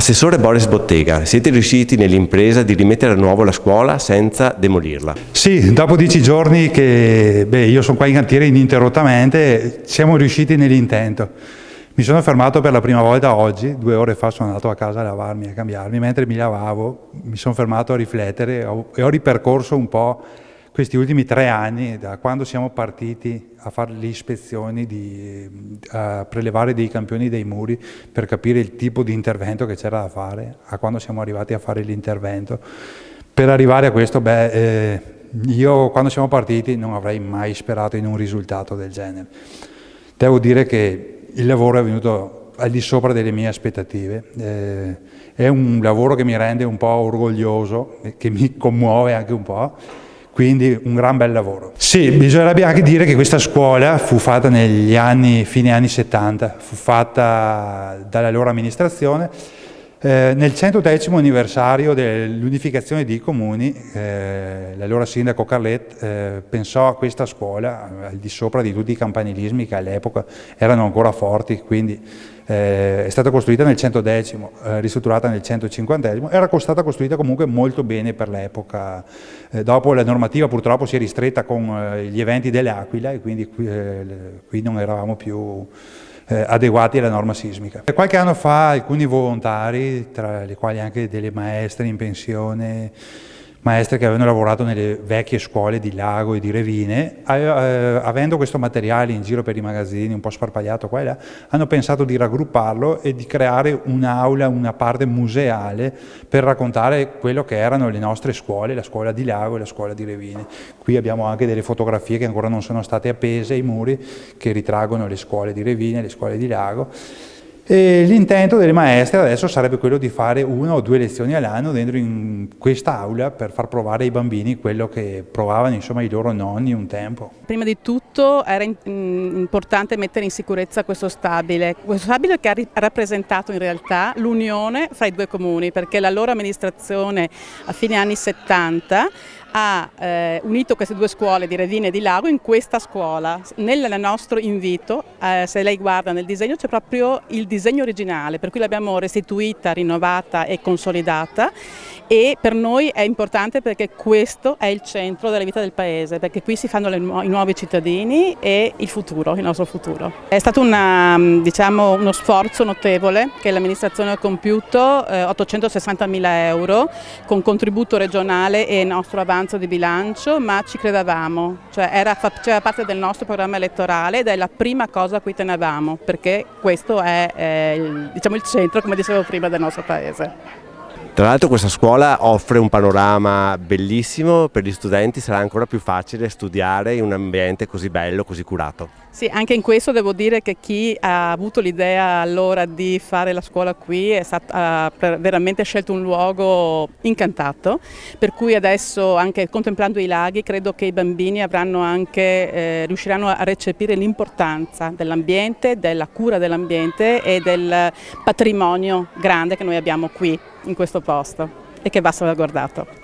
Assessore Boris Bottega, siete riusciti nell'impresa di rimettere a nuovo la scuola senza demolirla? Sì, dopo 10 giorni che io sono qua in cantiere ininterrottamente, siamo riusciti nell'intento. Mi sono fermato per la prima volta oggi, 2 ore fa sono andato a casa a lavarmi e a cambiarmi, mentre mi lavavo mi sono fermato a riflettere e ho ripercorso un po' questi ultimi 3 anni, da quando siamo partiti a fare le ispezioni, a prelevare dei campioni dei muri per capire il tipo di intervento che c'era da fare, a quando siamo arrivati a fare l'intervento. Per arrivare a questo, io quando siamo partiti non avrei mai sperato in un risultato del genere. Devo dire che il lavoro è venuto al di sopra delle mie aspettative, è un lavoro che mi rende un po' orgoglioso, che mi commuove anche un po'. Quindi un gran bel lavoro. Sì, bisognerebbe anche dire che questa scuola fu fatta fine anni 70, fu fatta dalla loro amministrazione. Nel 110° anniversario dell'unificazione dei comuni, l'allora sindaco Carlet pensò a questa scuola al di sopra di tutti i campanilismi che all'epoca erano ancora forti, quindi è stata costruita nel 110°, ristrutturata nel 150°, era stata costruita comunque molto bene per l'epoca. Dopo la normativa purtroppo si è ristretta con gli eventi dell'Aquila e quindi qui non eravamo più adeguati alla norma sismica. Qualche anno fa alcuni volontari, tra le quali anche delle maestre in pensione, maestre che avevano lavorato nelle vecchie scuole di Lago e di Revine, avendo questo materiale in giro per i magazzini, un po' sparpagliato qua e là, hanno pensato di raggrupparlo e di creare un'aula, una parte museale per raccontare quello che erano le nostre scuole, la scuola di Lago e la scuola di Revine. Qui abbiamo anche delle fotografie che ancora non sono state appese ai muri, che ritraggono le scuole di Revine e le scuole di Lago. E l'intento delle maestre adesso sarebbe quello di fare 1 o 2 lezioni all'anno dentro in quest'aula per far provare ai bambini quello che provavano insomma i loro nonni un tempo. Prima di tutto era importante mettere in sicurezza questo stabile che ha rappresentato in realtà l'unione fra i 2 comuni, perché la loro amministrazione a fine anni 70 ha unito queste 2 scuole di Revine e di Lago in questa scuola. Nel nostro invito, se lei guarda nel disegno, c'è proprio il disegno originale, per cui l'abbiamo restituita, rinnovata e consolidata, e per noi è importante perché questo è il centro della vita del paese, perché qui si fanno i nuovi cittadini e il futuro, il nostro futuro. È stato uno sforzo notevole che l'amministrazione ha compiuto, 860.000 euro con contributo regionale e nostro avanzo di bilancio, ma ci credevamo, faceva parte del nostro programma elettorale ed è la prima cosa a cui tenevamo, perché questo è il centro, come dicevo prima, del nostro paese. Tra l'altro questa scuola offre un panorama bellissimo, per gli studenti sarà ancora più facile studiare in un ambiente così bello, così curato. Sì, anche in questo devo dire che chi ha avuto l'idea allora di fare la scuola qui ha veramente scelto un luogo incantato, per cui adesso anche contemplando i laghi credo che i bambini riusciranno a recepire l'importanza dell'ambiente, della cura dell'ambiente e del patrimonio grande che noi abbiamo qui in questo posto e che va salvaguardato.